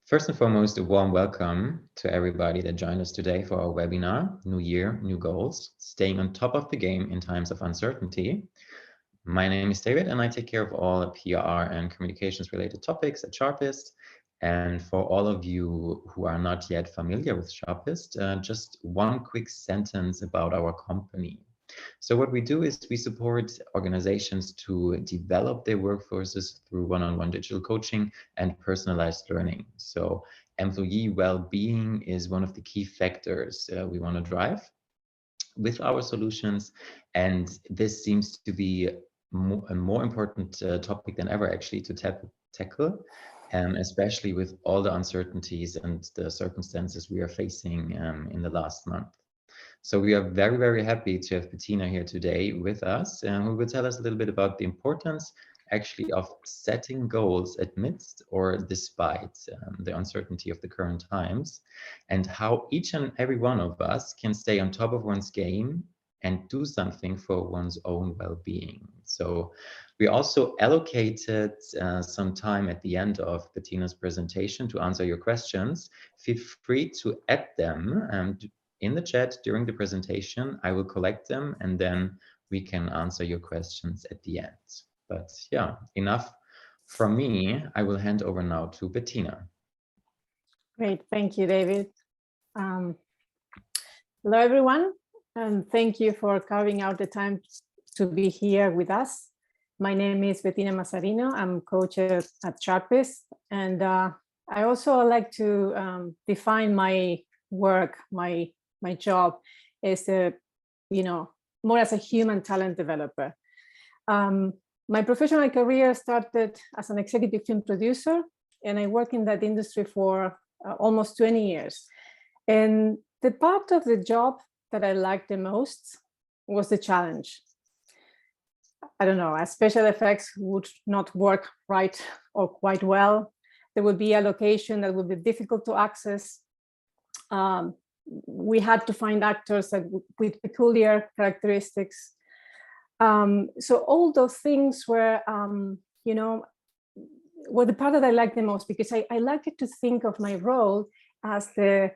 First and foremost, a warm welcome to everybody that joined us today for our webinar, New Year, New Goals, Staying on Top of the Game in Times of Uncertainty. My name is David and I take care of all PR and communications related topics at Sharpist. And for all of you who are not yet familiar with Sharpist, just one quick sentence about our company. So what we do is we support organizations to develop their workforces through one-on-one digital coaching and personalized learning. So employee well-being is one of the key factors we want to drive with our solutions. And this seems to be a more important topic than ever actually to tackle, especially with all the uncertainties and the circumstances we are facing in the last month. So we are very, very happy to have Betina here today with us, who will tell us a little bit about the importance actually of setting goals amidst or despite the uncertainty of the current times, and how each and every one of us can stay on top of one's game and do something for one's own well-being. So we also allocated some time at the end of Betina's presentation to answer your questions. Feel free to add them in the chat during the presentation. I will collect them and then we can answer your questions at the end. But yeah, enough from me. I will hand over now to Betina. Great, thank you, David. Hello, everyone, and thank you for carving out the time to be here with us. My name is Betina Massarino. I'm coach at Sharpist, and I also like to define my work, my job is more as a human talent developer. My professional career started as an executive film producer, and I worked in that industry for almost 20 years. And the part of the job that I liked the most was the challenge. I don't know, as special effects would not work right or quite well. There would be a location that would be difficult to access. We had to find actors with peculiar characteristics. So all those things were, were the part that I liked the most, because I liked to think of my role as this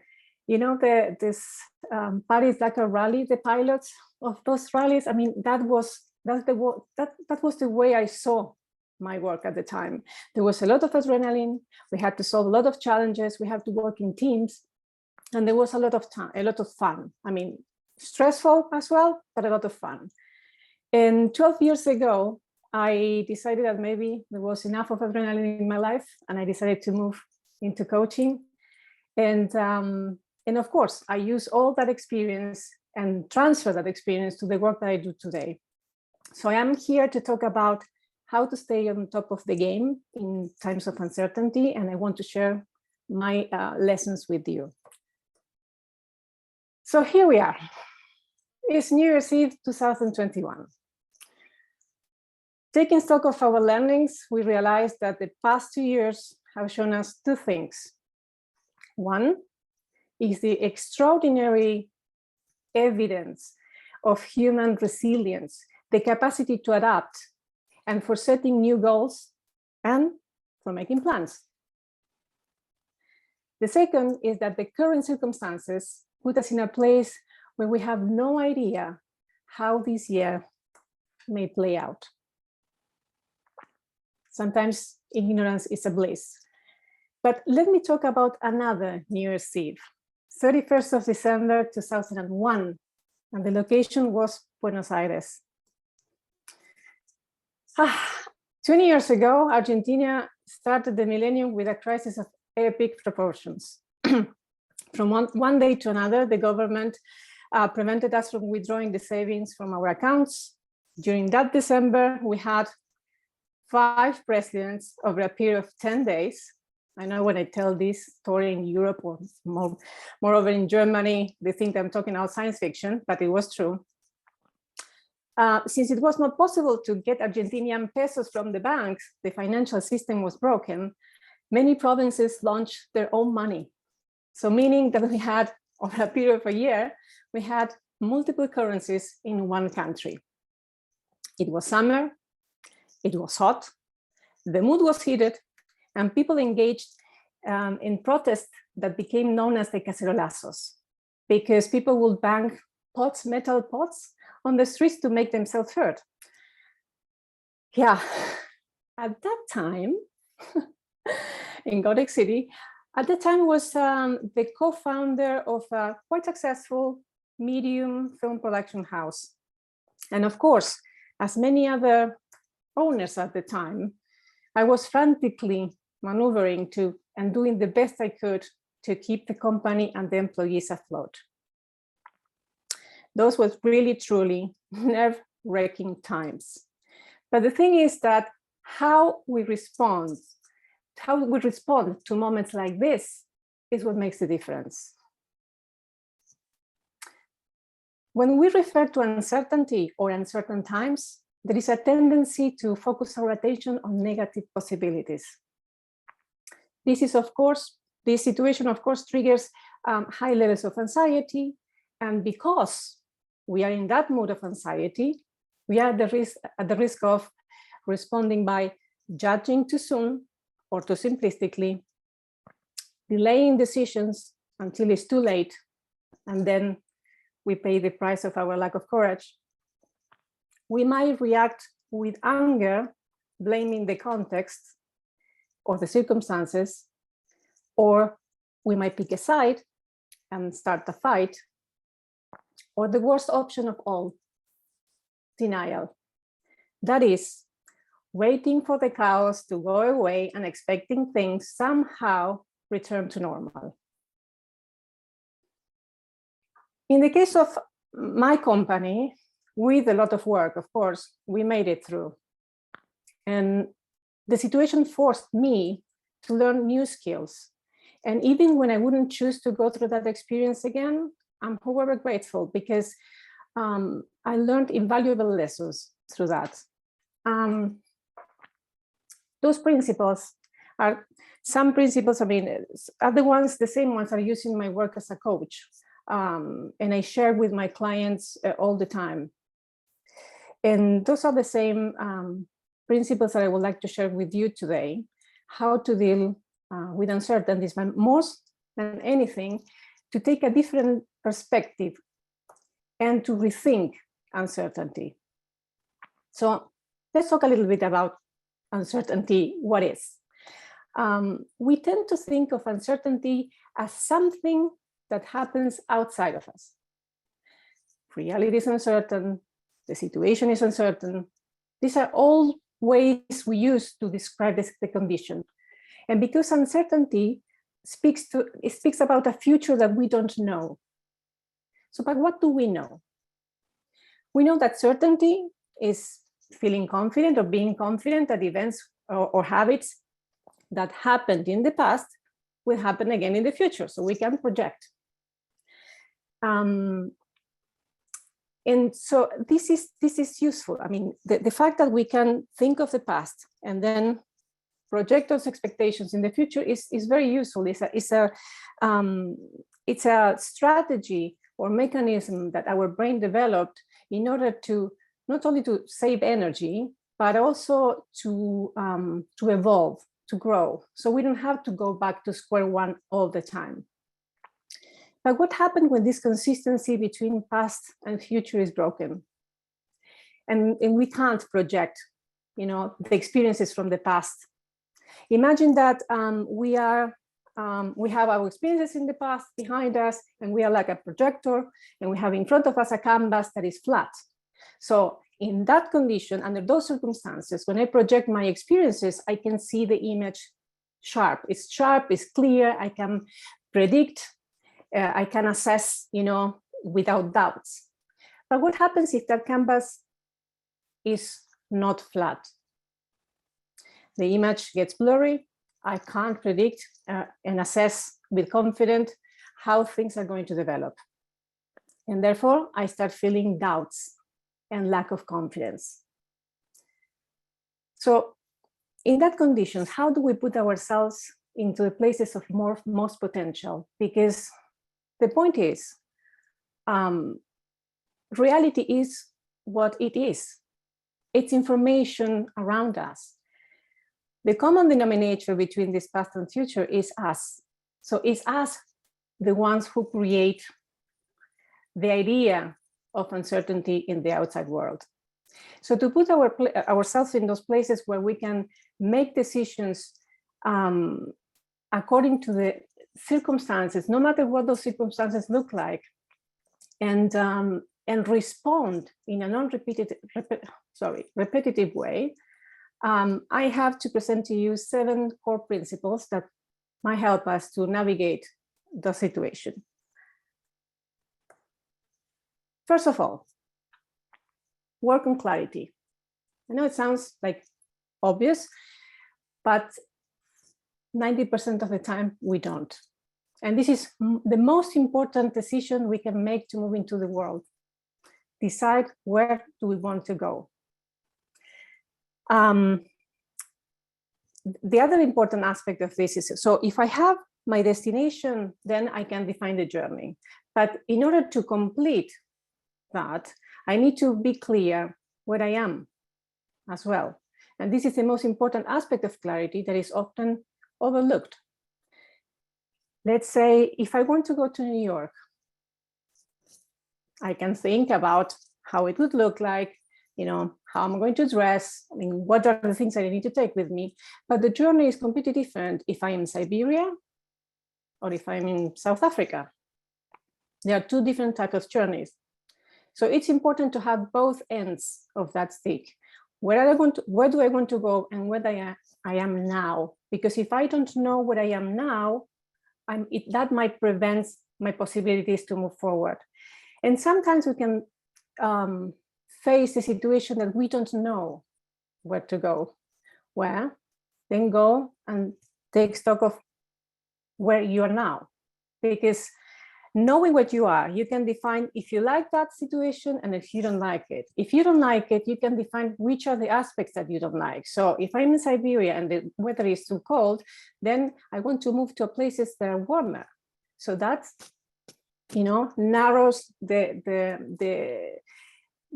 Paris Dakar rally, the pilots of those rallies. I mean, that was the way I saw my work at the time. There was a lot of adrenaline. We had to solve a lot of challenges. We had to work in teams. And there was a lot of fun. I mean, stressful as well, but a lot of fun. And 12 years ago, I decided that maybe there was enough of adrenaline in my life, and I decided to move into coaching. And of course, I use all that experience and transfer that experience to the work that I do today. So I am here to talk about how to stay on top of the game in times of uncertainty, and I want to share my lessons with you. So here we are. It's New Year's Eve 2021. Taking stock of our learnings, we realized that the past 2 years have shown us two things. One is the extraordinary evidence of human resilience, the capacity to adapt, and for setting new goals and for making plans. The second is that the current circumstances put us in a place where we have no idea how this year may play out. Sometimes ignorance is a bliss. But let me talk about another New Year's Eve, 31st of December 2001, and the location was Buenos Aires. 20 years ago, Argentina started the millennium with a crisis of epic proportions. From one day to another, the government prevented us from withdrawing the savings from our accounts. During that December, we had 5 presidents over a period of 10 days. I know when I tell this story in Europe, or moreover in Germany, they think I'm talking about science fiction, but it was true. Since it was not possible to get Argentinian pesos from the banks, the financial system was broken, many provinces launched their own money. So meaning that we had, over a period of a year, we had multiple currencies in one country. It was summer, it was hot, the mood was heated, and people engaged in protest that became known as the cacerolazos, because people would bang pots, metal pots, on the streets to make themselves heard. Yeah, at that time, in Gothic City, at the time was the co-founder of a quite successful medium film production house. And of course, as many other owners at the time, I was frantically maneuvering to and doing the best I could to keep the company and the employees afloat. Those were really, truly nerve-wracking times. But the thing is that how we respond to moments like this is what makes the difference. When we refer to uncertainty or uncertain times, there is a tendency to focus our attention on negative possibilities. This situation, of course, triggers high levels of anxiety. And because we are in that mood of anxiety, we are at the risk of responding by judging too soon or too simplistically, delaying decisions until it's too late, and then we pay the price of our lack of courage. We might react with anger, blaming the context or the circumstances, or we might pick a side and start a fight, or the worst option of all, denial. That is, waiting for the chaos to go away and expecting things somehow return to normal. In the case of my company, with a lot of work, of course, we made it through. And the situation forced me to learn new skills. And even when I wouldn't choose to go through that experience again, I'm however grateful, because I learned invaluable lessons through that. Those principles are some principles, are the same ones I use in my work as a coach. And I share with my clients all the time. And those are the same principles that I would like to share with you today, how to deal with uncertainties, but most than anything, to take a different perspective and to rethink uncertainty. So let's talk a little bit about uncertainty. What is? We tend to think of uncertainty as something that happens outside of us. Reality is uncertain, the situation is uncertain. These are all ways we use to describe the condition. And because uncertainty speaks about a future that we don't know. So, but what do we know? We know that certainty is feeling confident or being confident that events or habits that happened in the past will happen again in the future. So we can project. And so this is useful. I mean, the fact that we can think of the past and then project those expectations in the future is very useful. It's a strategy or mechanism that our brain developed in order to not only to save energy, but also to evolve, to grow. So we don't have to go back to square one all the time. But what happened when this consistency between past and future is broken? And we can't project, the experiences from the past. Imagine that we have our experiences in the past behind us, and we are like a projector, and we have in front of us a canvas that is flat. So in that condition, under those circumstances, when I project my experiences, I can see the image sharp. It's sharp, it's clear, I can predict, I can assess, without doubts. But what happens if that canvas is not flat? The image gets blurry. I can't predict and assess with confidence how things are going to develop. And therefore, I start feeling doubts and lack of confidence. So in that conditions, how do we put ourselves into the places of most potential? Because the point is, reality is what it is. It's information around us. the common denominator between this past and future is us. So it's us, the ones who create the idea of uncertainty in the outside world. So to put ourselves in those places where we can make decisions according to the circumstances, no matter what those circumstances look like, and respond in a repetitive way, I have to present to you 7 core principles that might help us to navigate the situation. First of all, work on clarity. I know it sounds like obvious, but 90% of the time we don't. And this is the most important decision we can make to move into the world. Decide where do we want to go. The other important aspect of this is, so if I have my destination, then I can define the journey. But in order to complete that, I need to be clear where I am as well. And this is the most important aspect of clarity that is often overlooked. Let's say if I want to go to New York, I can think about how it would look like, you know, how I'm going to dress, I mean, what are the things I need to take with me. But the journey is completely different if I'm in Siberia or if I'm in South Africa. There are 2 different types of journeys. So it's important to have both ends of that stick. Where do I want to go and where I am now? Because if I don't know where I am now, that might prevent my possibilities to move forward. And sometimes we can face the situation that we don't know where to go. Well, then go and take stock of where you are now. Because knowing what you are, you can define if you like that situation and if you don't like it. If you don't like it, you can define which are the aspects that you don't like. So if I'm in Siberia and the weather is too cold, then I want to move to places that are warmer. So that, you know, narrows the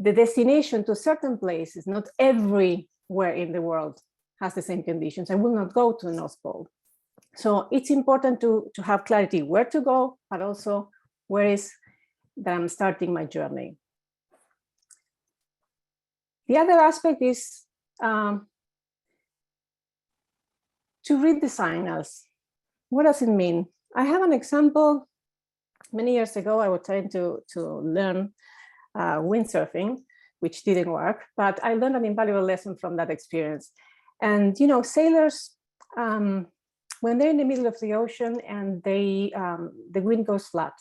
destination to certain places. Not everywhere in the world has the same conditions. I will not go to the North Pole. So it's important to have clarity where to go, but also where is that I'm starting my journey. The other aspect is to read the signals. What does it mean? I have an example. Many years ago, I was trying to learn windsurfing, which didn't work, but I learned an invaluable lesson from that experience. And, you know, sailors, when they're in the middle of the ocean and the wind goes flat,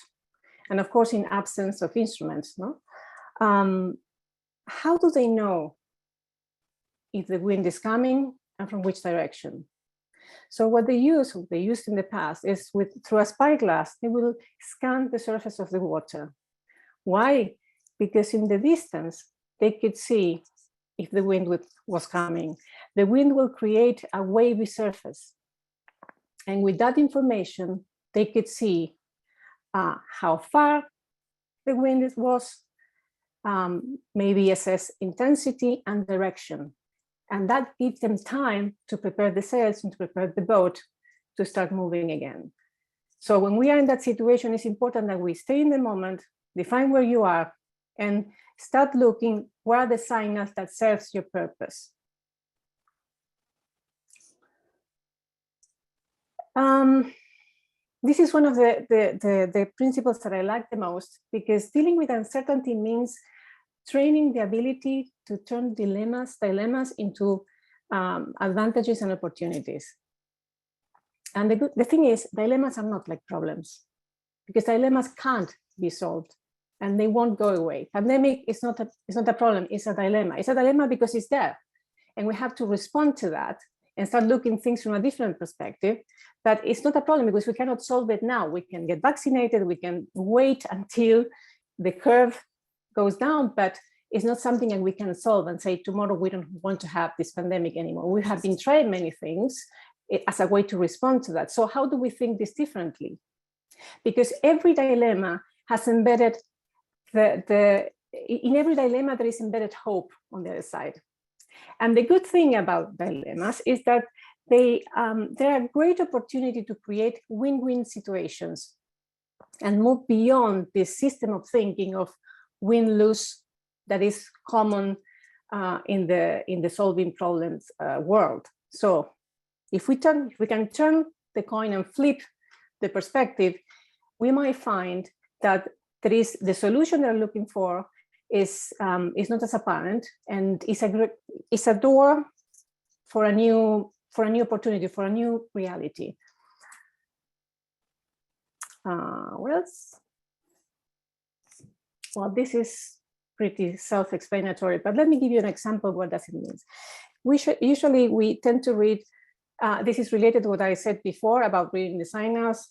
and of course in absence of instruments, no? How do they know if the wind is coming and from which direction? So what they used in the past is through a spyglass, they will scan the surface of the water. Why? Because in the distance, they could see if the wind was coming. The wind will create a wavy surface. And with that information, they could see how far the wind was, maybe assess intensity and direction. And that gives them time to prepare the sails and to prepare the boat to start moving again. So when we are in that situation, it's important that we stay in the moment, define where you are, and start looking where are the signals that serves your purpose. This is one of the principles that I like the most, because dealing with uncertainty means training the ability to turn dilemmas into advantages and opportunities. And the thing is, dilemmas are not like problems, because dilemmas can't be solved and they won't go away. Pandemic is not a problem, it's a dilemma. It's a dilemma because it's there, and we have to respond to that and start looking things from a different perspective. But it's not a problem because we cannot solve it now. We can get vaccinated, we can wait until the curve goes down, but it's not something that we can solve and say tomorrow we don't want to have this pandemic anymore. We have been trying many things as a way to respond to that. So how do we think this differently? Because every dilemma has embedded in every dilemma there is embedded hope on the other side. And the good thing about dilemmas is that they're a great opportunity to create win-win situations and move beyond this system of thinking of win-lose that is common in the solving problems world. So if we can turn the coin and flip the perspective, we might find that there is the solution they're looking for is not as apparent, and is a door for a new opportunity, for a new reality. What else? Well, this is pretty self-explanatory, but let me give you an example of what does it mean. Usually we tend to read, this is related to what I said before about reading the signals.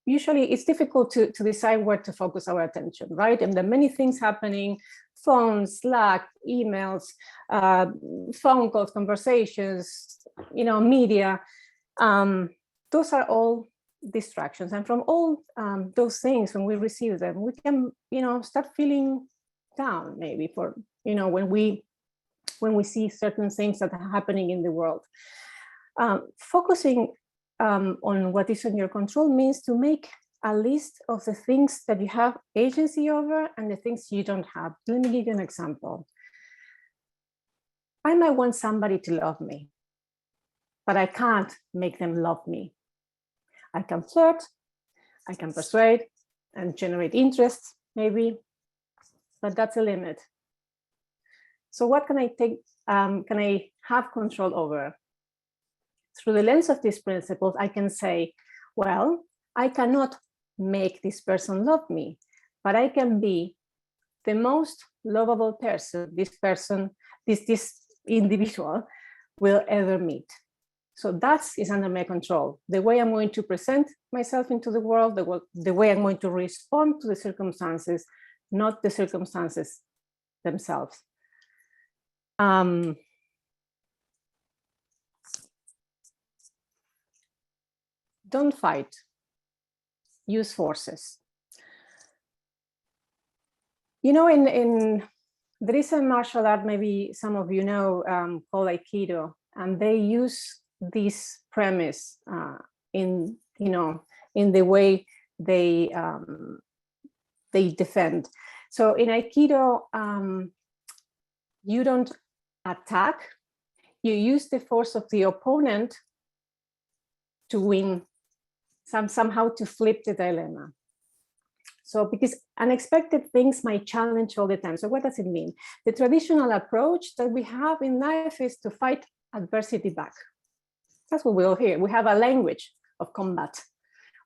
Usually it's difficult to decide where to focus our attention, right? And there are many things happening, phones, Slack, emails, phone calls, conversations, media. Those are all distractions. And from all those things, when we receive them, we can, start feeling down maybe for, when we see certain things that are happening in the world. Focusing on what is in your control means to make a list of the things that you have agency over and the things you don't have. Let me give you an example. I might want somebody to love me, but I can't make them love me. I can flirt, I can persuade and generate interest, maybe, but that's a limit. So what can I have control over? Through the lens of these principles, I can say, well, I cannot make this person love me, but I can be the most lovable person this individual will ever meet. So that is under my control. The way I'm going to present myself into the world, the way I'm going to respond to the circumstances, not the circumstances themselves. Don't fight, use forces. There is a martial art, maybe some of you know, called Aikido, and they use this premise in the way they defend. So in Aikido, you don't attack, you use the force of the opponent to win, somehow to flip the dilemma. So because unexpected things might challenge all the time. So what does it mean? The traditional approach that we have in life is to fight adversity back. That's what we all hear. We have a language of combat,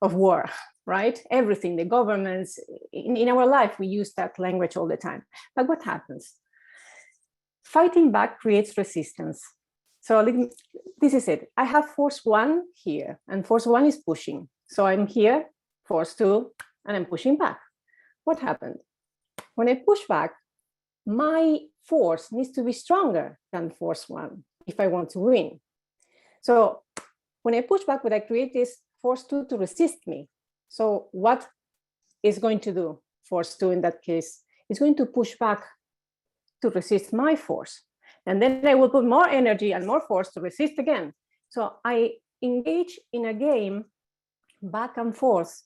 of war, right? Everything, the governments, in our life, we use that language all the time. But what happens? Fighting back creates resistance. So this is it. I have force 1 here, and force 1 is pushing. So I'm here, force 2, and I'm pushing back. What happened? When I push back, my force needs to be stronger than force 1 if I want to win. So when I push back, what I create is force 2 to resist me. So what is going to do force 2 in that case? It's going to push back to resist my force. And then I will put more energy and more force to resist again. So I engage in a game back and forth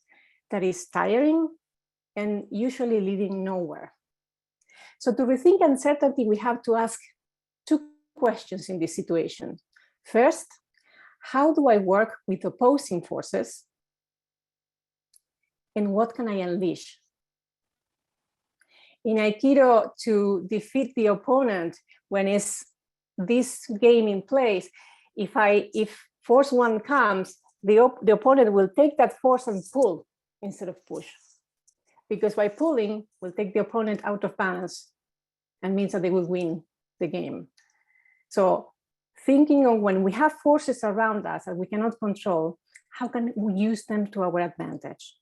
that is tiring and usually leading nowhere. So to rethink uncertainty, we have to ask 2 questions in this situation. First, how do I work with opposing forces? And what can I unleash? In Aikido, to defeat the opponent, when is this game in place, if force 1 comes, the opponent will take that force and pull instead of push. Because by pulling, will take the opponent out of balance and means that they will win the game. So thinking of when we have forces around us that we cannot control, how can we use them to our advantage?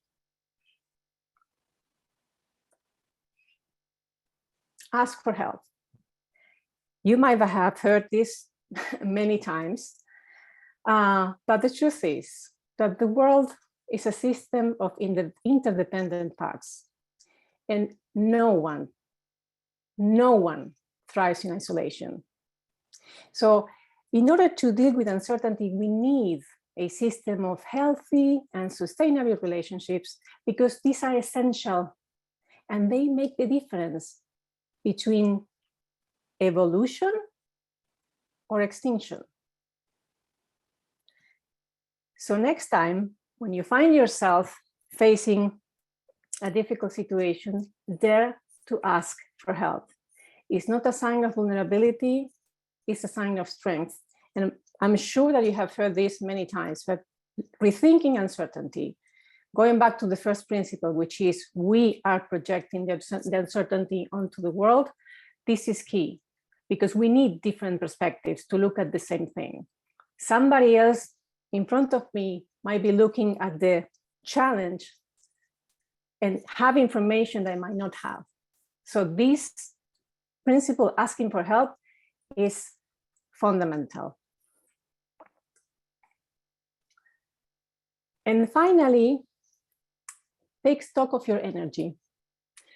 Ask for help. You might have heard this many times, but the truth is that the world is a system of interdependent parts, and no one thrives in isolation. So in order to deal with uncertainty, we need a system of healthy and sustainable relationships, because these are essential and they make the difference between evolution or extinction. So next time, when you find yourself facing a difficult situation, dare to ask for help. It's not a sign of vulnerability, it's a sign of strength. And I'm sure that you have heard this many times, but rethinking uncertainty, going back to the first principle, which is we are projecting the uncertainty onto the world, this is key, because we need different perspectives to look at the same thing. Somebody else in front of me might be looking at the challenge and have information that I might not have. So this principle, asking for help, is fundamental. And finally, take stock of your energy.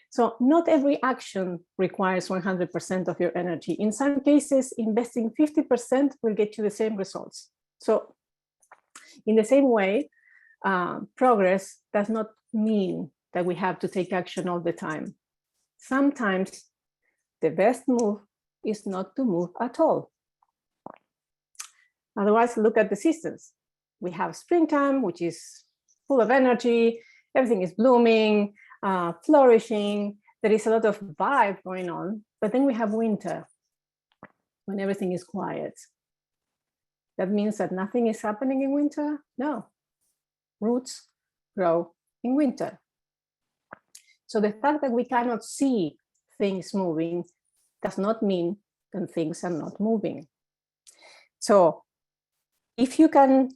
So not every action requires 100% of your energy. In some cases, investing 50% will get you the same results. So in the same way, progress does not mean that we have to take action all the time. Sometimes the best move is not to move at all. Otherwise, look at the seasons. We have springtime, which is full of energy, everything is blooming, flourishing, there is a lot of vibe going on, but then we have winter, when everything is quiet. That means that nothing is happening in winter? No. Roots grow in winter. So the fact that we cannot see things moving does not mean that things are not moving. So if you can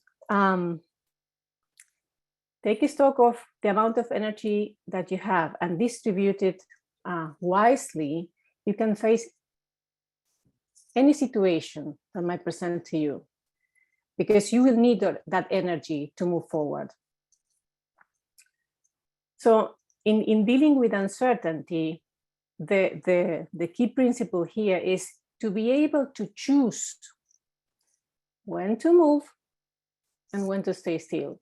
take a stock of the amount of energy that you have and distribute it wisely, you can face any situation that might present to you, because you will need that energy to move forward. So in dealing with uncertainty, the key principle here is to be able to choose when to move and when to stay still.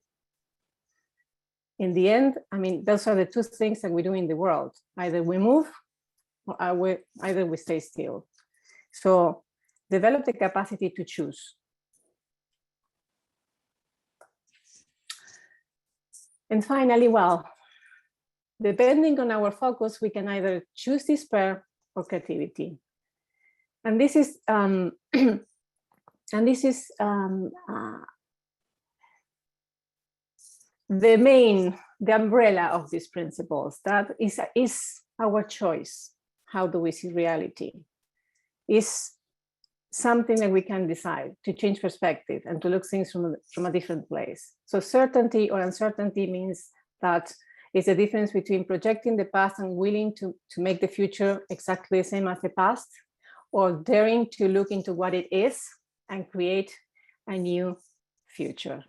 In the end, I mean, those are the two things that we do in the world. Either we move or either we stay still. So develop the capacity to choose. And finally, well, depending on our focus, we can either choose despair or creativity. And this is the umbrella of these principles. That is our choice. How do we see reality? Is something that we can decide to change perspective and to look things from a different place. So certainty or uncertainty means that it's the difference between projecting the past and willing to make the future exactly the same as the past, or daring to look into what it is and create a new future.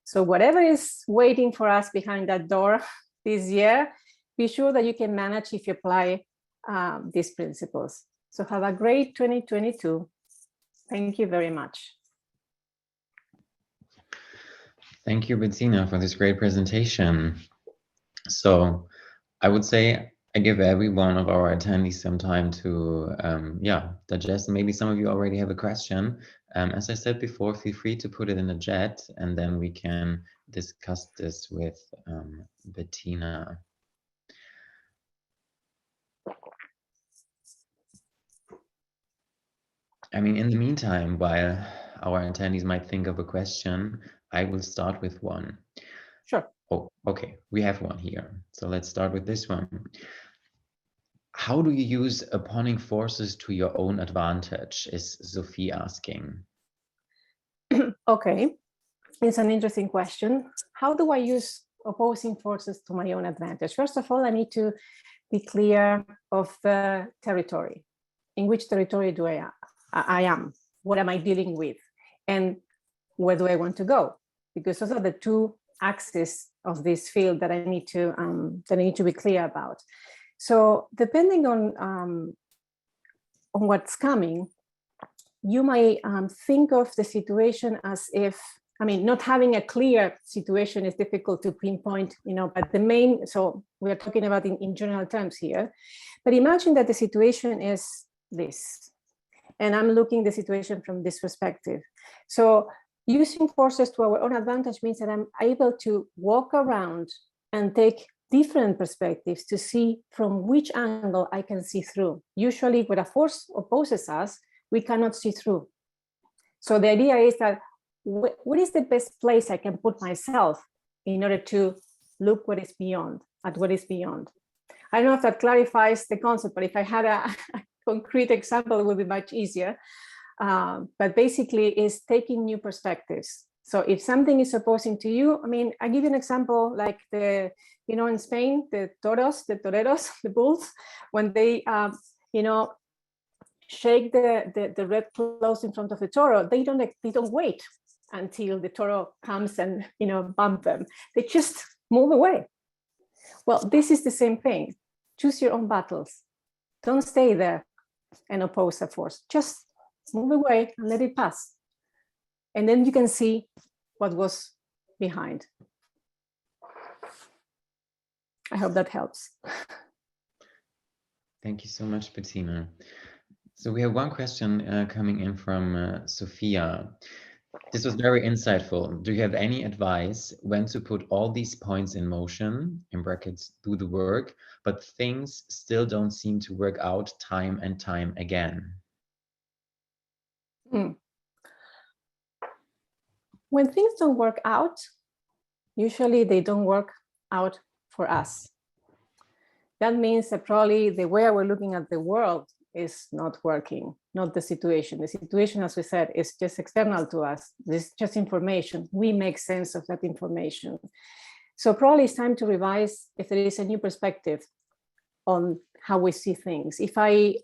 So whatever is waiting for us behind that door this year, be sure that you can manage if you apply these principles. So have a great 2022. Thank you very much. Thank you, Bettina, for this great presentation. So I would say I give every one of our attendees some time to digest. Maybe some of you already have a question. As I said before, feel free to put it in the chat, and then we can discuss this with Bettina. I mean, in the meantime, while our attendees might think of a question, I will start with one. Sure. Oh, okay, we have one here. So let's start with this one. How do you use opposing forces to your own advantage, is Sophie asking. Okay, it's an interesting question. How do I use opposing forces to my own advantage? First of all, I need to be clear of the territory. In which territory do I am? What am I dealing with? And where do I want to go? Because those are the two axes of this field that I need to be clear about. So depending on what's coming, you might think of the situation as if, I mean, not having a clear situation is difficult to pinpoint, but the main, so we are talking about in general terms here, but imagine that the situation is this, and I'm looking the situation from this perspective. So using forces to our own advantage means that I'm able to walk around and take different perspectives to see from which angle I can see through. Usually when a force opposes us, we cannot see through. So the idea is that what is the best place I can put myself in order to look what is beyond, at what is beyond. I don't know if that clarifies the concept, but if I had a concrete example, it would be much easier. But basically is taking new perspectives. So if something is opposing to you, I mean, I give you an example like in Spain, the toreros, the bulls, when they, shake the red clothes in front of the toro, they don't wait until the toro comes and bump them. They just move away. Well, this is the same thing. Choose your own battles. Don't stay there and oppose a force. Just move away and let it pass. And then you can see what was behind. I hope that helps. Thank you so much, Bettina. So we have one question coming in from Sophia. This was very insightful. Do you have any advice when to put all these points in motion, in brackets, do the work, but things still don't seem to work out time and time again? When things don't work out, usually they don't work out for us. That means that probably the way we're looking at the world is not working, not the situation. The situation, as we said, is just external to us. It's just information. We make sense of that information. So probably it's time to revise if there is a new perspective on how we see things. If I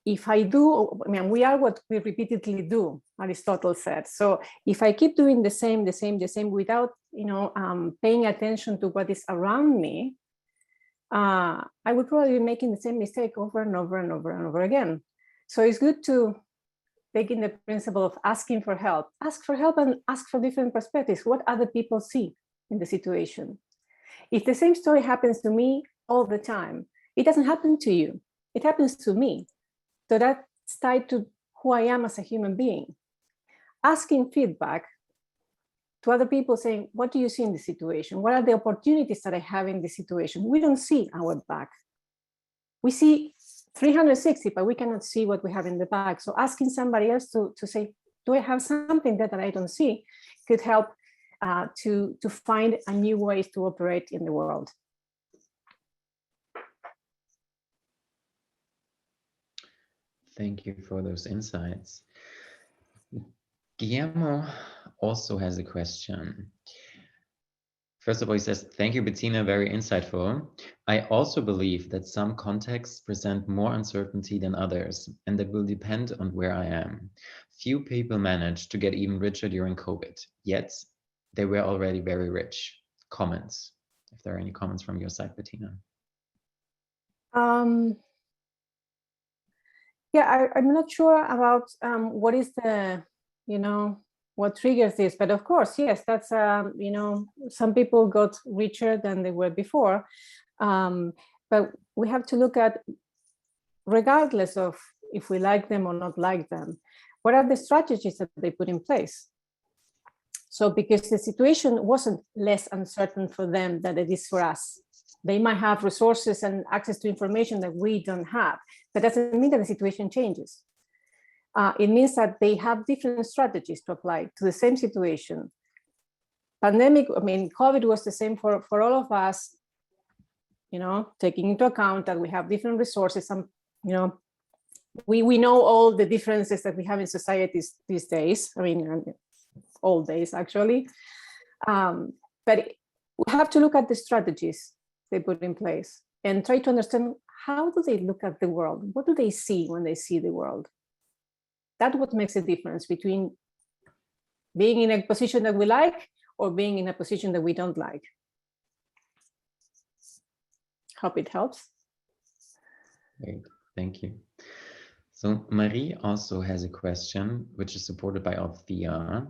do, I mean, we are what we repeatedly do, Aristotle said. So if I keep doing the same without, paying attention to what is around me, I would probably be making the same mistake over and over and over and over again. So it's good to take in the principle of asking for help. Ask for help and ask for different perspectives. What other people see in the situation? If the same story happens to me all the time, it doesn't happen to you. It happens to me. So that's tied to who I am as a human being. Asking feedback to other people, saying, what do you see in the situation? What are the opportunities that I have in this situation? We don't see our back. We see 360, but we cannot see what we have in the back. So asking somebody else to say, do I have something that I don't see, could help to find a new ways to operate in the world. Thank you for those insights. Guillermo also has a question. First of all, he says, thank you, Bettina, very insightful. I also believe that some contexts present more uncertainty than others, and that will depend on where I am. Few people managed to get even richer during COVID, yet they were already very rich. Comments, if there are any comments from your side, Bettina. Yeah, I'm not sure about what is the, what triggers this, but of course, yes, that's, some people got richer than they were before, but we have to look at, regardless of if we like them or not like them, what are the strategies that they put in place? So because the situation wasn't less uncertain for them than it is for us. They might have resources and access to information that we don't have, but that doesn't mean that the situation changes. It means that they have different strategies to apply to the same situation. Pandemic, I mean, COVID was the same for all of us, taking into account that we have different resources. And, we know all the differences that we have in societies these days. I mean, all days actually. But we have to look at the strategies they put in place and try to understand, how do they look at the world? What do they see when they see the world? That's what makes a difference between being in a position that we like or being in a position that we don't like. Hope it helps. Great, thank you. So Marie also has a question, which is supported by Althea.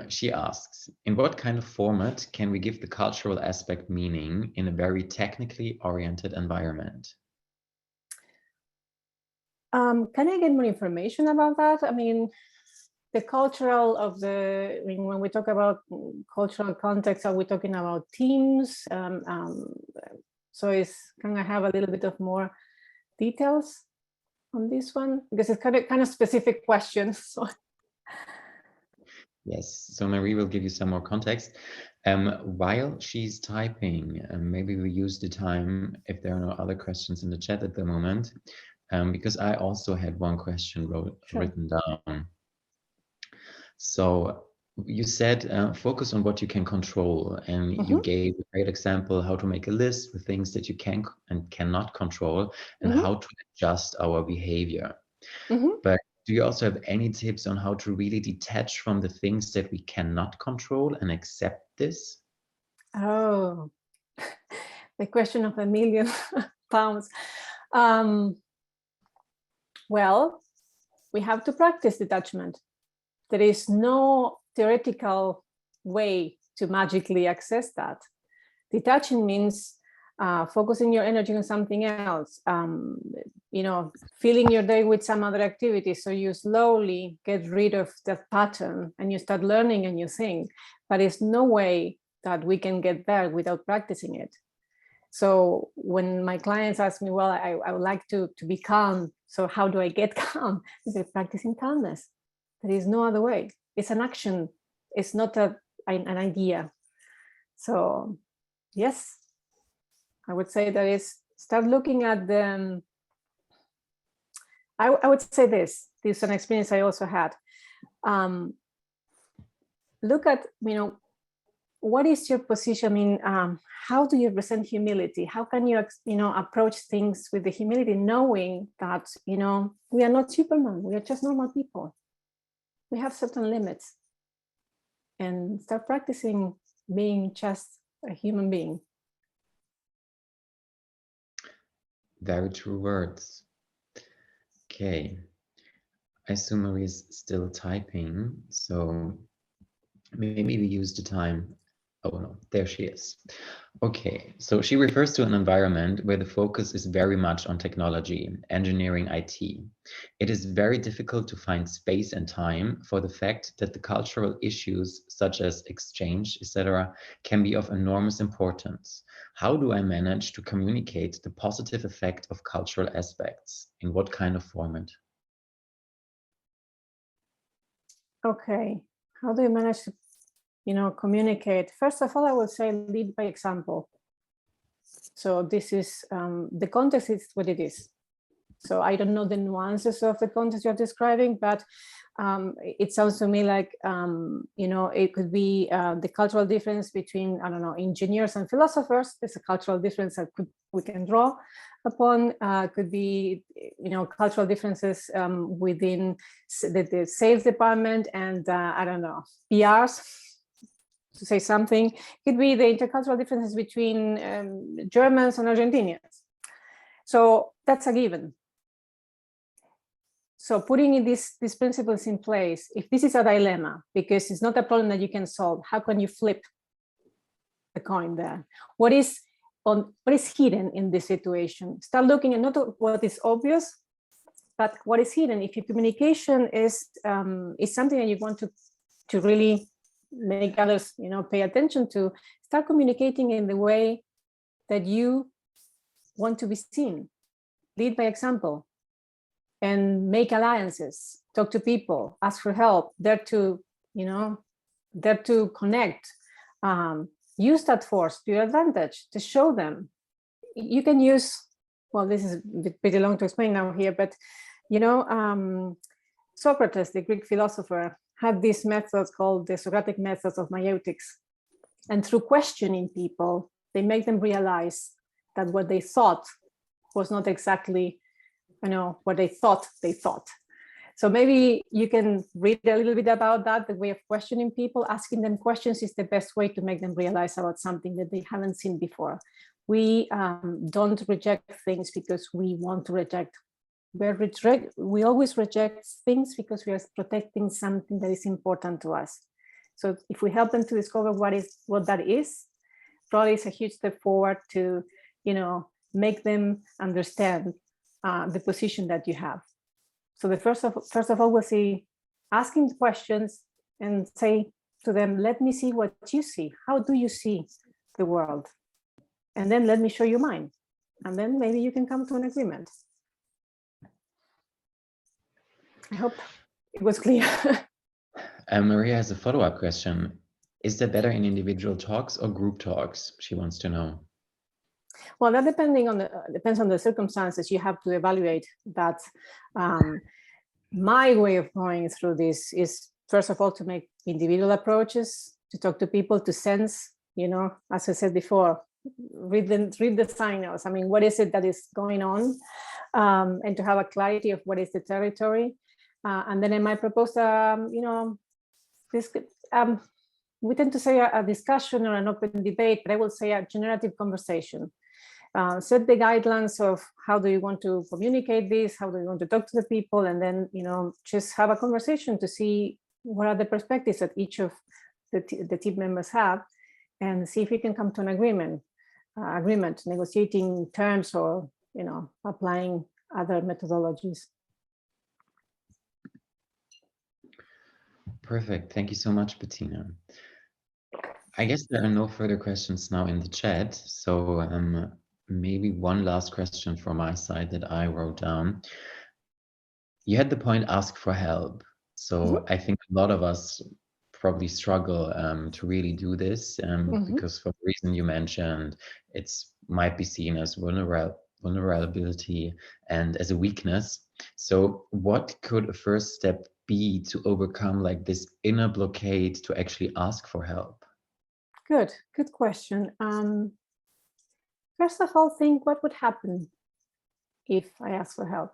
She asks, in what kind of format can we give the cultural aspect meaning in a very technically oriented environment? Can I get more information about that? I mean, the cultural of the, I mean, when we talk about cultural context, are we talking about teams? So can I have a little bit of more details on this one? Because it's kind of specific questions. So. Yes, so Marie will give you some more context. While she's typing, maybe we use the time if there are no other questions in the chat at the moment, because I also had one question written down. So you said focus on what you can control, and you gave a great example how to make a list with things that you can and cannot control, and how to adjust our behavior. But do you also have any tips on how to really detach from the things that we cannot control and accept this? Oh, the question of £1,000,000. Well, we have to practice detachment. There is no theoretical way to magically access that. Detaching means focusing your energy on something else, filling your day with some other activity. So you slowly get rid of that pattern and you start learning a new thing. But there's no way that we can get there without practicing it. So when my clients ask me, well, I would like to be calm. So how do I get calm? They're practicing calmness. There is no other way. It's an action. It's not an idea. So yes, I would say that is start looking at the, I would say this is an experience I also had. Look at, what is your position? I mean, how do you present humility? How can you, approach things with the humility, knowing that, we are not Superman. We are just normal people. We have certain limits, and start practicing being just a human being. Very true words. Okay. I assume Marie is still typing, so maybe we use the time. Oh no, there she is. Okay, so she refers to an environment where the focus is very much on technology, engineering, IT. It is very difficult to find space and time for the fact that the cultural issues such as exchange, etc., can be of enormous importance. How do I manage to communicate the positive effect of cultural aspects? In what kind of format? Okay, how do you manage to communicate? First of all, I would say lead by example. So this is, the context is what it is. So I don't know the nuances of the context you're describing, but it sounds to me like, it could be the cultural difference between, I don't know, engineers and philosophers. There's a cultural difference that we can draw upon. Could be, cultural differences within the sales department and, I don't know, PRs, to say something. Could be the intercultural differences between Germans and Argentinians. So that's a given. So putting in these principles in place, if this is a dilemma, because it's not a problem that you can solve, how can you flip the coin there? What is hidden in this situation? Start looking at not what is obvious, but what is hidden. If your communication is something that you want to really make others, pay attention to, start communicating in the way that you want to be seen. Lead by example. And make alliances, talk to people, ask for help, dare to connect. Use that force to your advantage to show them. You can use, well, this is pretty long to explain now here, but Socrates, the Greek philosopher, had these methods called the Socratic methods of meiotics. And through questioning people, they make them realize that what they thought was not exactly what they thought. So maybe you can read a little bit about that. The way of questioning people, asking them questions is the best way to make them realize about something that they haven't seen before. We don't reject things because we want to reject we always reject things because we are protecting something that is important to us. So if we help them to discover what that is, probably it's a huge step forward to, make them understand the position that you have. So the first of all, we'll see asking questions and say to them, let me see what you see. How do you see the world? And then let me show you mine. And then maybe you can come to an agreement. I hope it was clear. Maria has a follow-up question. Is that better in individual talks or group talks? She wants to know. Well, that depends on the circumstances. You have to evaluate that. My way of going through this is, first of all, to make individual approaches, to talk to people, to sense, as I said before, read the signals. I mean, what is it that is going on? And to have a clarity of what is the territory. And then I might propose, this, we tend to say a discussion or an open debate, but I will say a generative conversation. Set the guidelines of how do you want to communicate this, how do you want to talk to the people, and then, just have a conversation to see what are the perspectives that each of the team members have, and see if we can come to an agreement, negotiating terms or, applying other methodologies. Perfect. Thank you so much, Bettina. I guess there are no further questions now in the chat. So maybe one last question from my side that I wrote down. You had the point, ask for help. So I think a lot of us probably struggle to really do this because for the reason you mentioned, might be seen as vulnerability and as a weakness. So what could a first step be to overcome like this inner blockade to actually ask for help? Good question. First of all, think what would happen if I ask for help.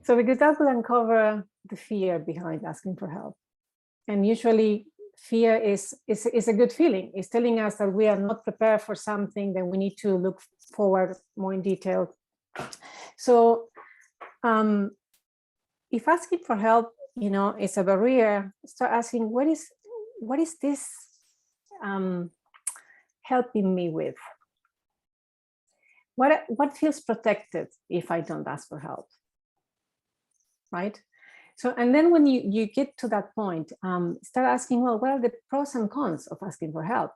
So because that will uncover the fear behind asking for help. And usually fear is a good feeling. It's telling us that we are not prepared for something, that we need to look forward more in detail. So if asking for help, is a barrier, start asking, what is this helping me with? What feels protected if I don't ask for help, right? So, and then when you get to that point, start asking, well, what are the pros and cons of asking for help?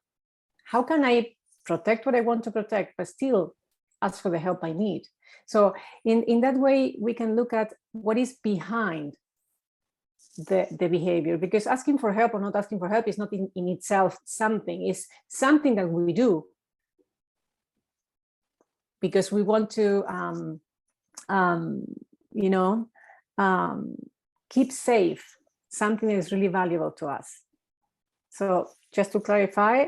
How can I protect what I want to protect, but still ask for the help I need? So in that way, we can look at what is behind the behavior, because asking for help or not asking for help is not in itself something. It's something that we do because we want to, keep safe something that is really valuable to us. So just to clarify,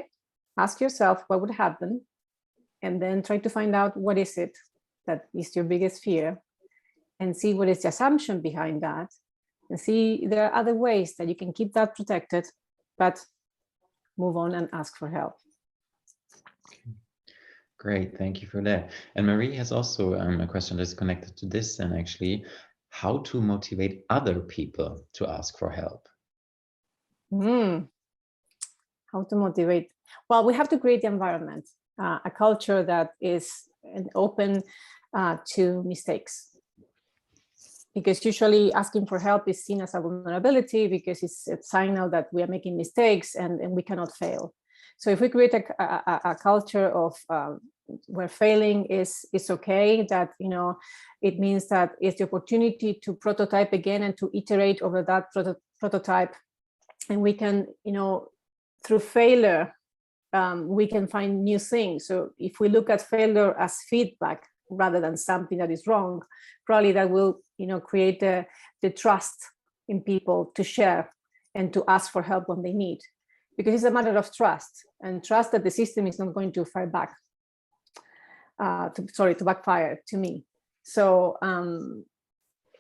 ask yourself what would happen, and then try to find out what is it that is your biggest fear, and see what is the assumption behind that, and see there are other ways that you can keep that protected, but move on and ask for help. Great, thank you for that. And Marie has also a question that's connected to this, and actually, how to motivate other people to ask for help. How to motivate? Well, we have to create the environment, a culture that is open to mistakes. Because usually asking for help is seen as a vulnerability because it's a signal that we are making mistakes and we cannot fail. So if we create a culture of where failing is okay, that it means that it's the opportunity to prototype again and to iterate over that prototype, and we can through failure we can find new things. So if we look at failure as feedback rather than something that is wrong, probably that will create the trust in people to share and to ask for help when they need, because it's a matter of trust, and trust that the system is not going to fire back to backfire to me. So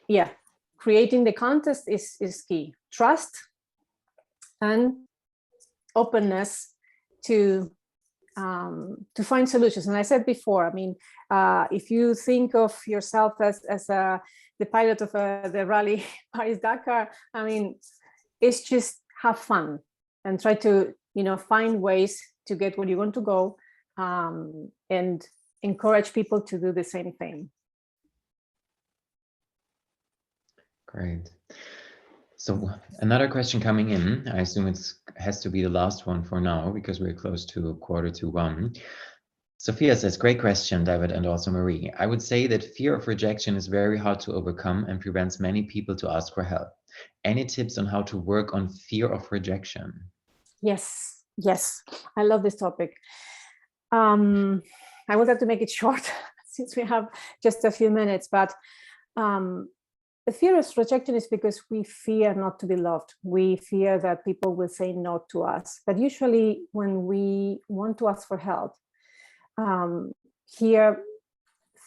yeah, creating the context is key. Trust and openness to to find solutions. And I said before, I mean, if you think of yourself as the pilot of the rally Paris-Dakar, I mean, it's just have fun and try to, find ways to get where you want to go, and encourage people to do the same thing. Great. So another question coming in, I assume it has to be the last one for now because we're close to 1:45. Sophia says, great question, David, and also Marie. I would say that fear of rejection is very hard to overcome and prevents many people to ask for help. Any tips on how to work on fear of rejection? Yes, I love this topic. I would have to make it short since we have just a few minutes, but the fear of rejection is because we fear not to be loved. We fear that people will say no to us. But usually when we want to ask for help, here,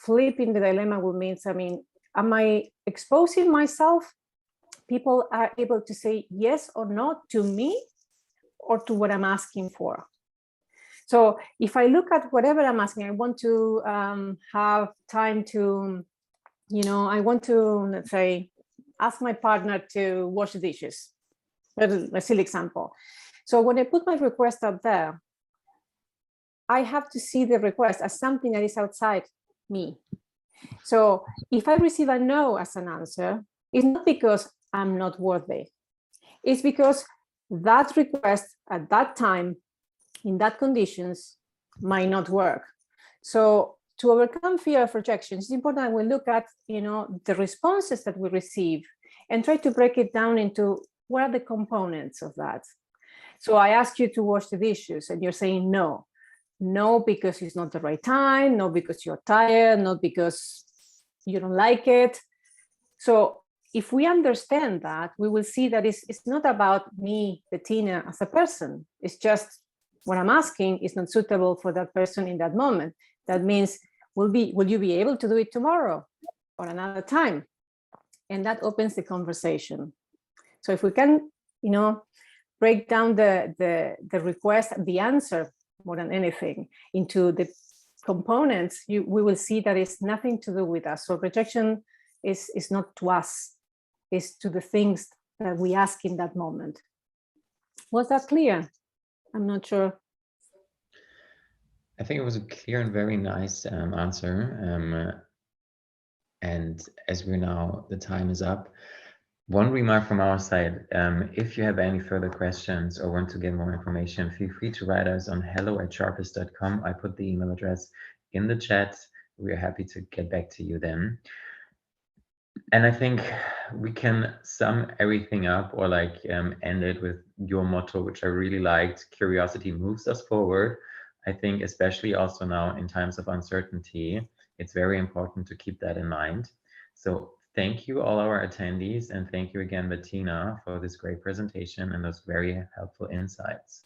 flipping the dilemma will mean, am I exposing myself? People are able to say yes or no to me or to what I'm asking for. So if I look at whatever I'm asking, I want to have time to, I want to, let's say, ask my partner to wash the dishes. That's a silly example. So when I put my request up there, I have to see the request as something that is outside me. So if I receive a no as an answer, it's not because I'm not worthy. It's because that request at that time, in that conditions, might not work. So to overcome fear of rejection, it's important that we look at, the responses that we receive and try to break it down into what are the components of that. So I ask you to wash the dishes and you're saying no. No, because it's not the right time, no, because you're tired, not because you don't like it. So if we understand that, we will see that it's not about me, Betina, as a person. It's just what I'm asking is not suitable for that person in that moment. That means, will you be able to do it tomorrow or another time? And that opens the conversation. So if we can, break down the request, the answer, more than anything, into the components, we will see that it's nothing to do with us. So rejection is not to us, it's to the things that we ask in that moment. Was that clear? I'm not sure. I think it was a clear and very nice answer. And as we're now, the time is up. One remark from our side, if you have any further questions or want to get more information, feel free to write us on hello@sharpist.com. I put the email address in the chat. We are happy to get back to you then. And I think we can sum everything up or end it with your motto, which I really liked. Curiosity moves us forward. I think especially also now in times of uncertainty, it's very important to keep that in mind. So thank you all our attendees, and thank you again, Betina, for this great presentation and those very helpful insights.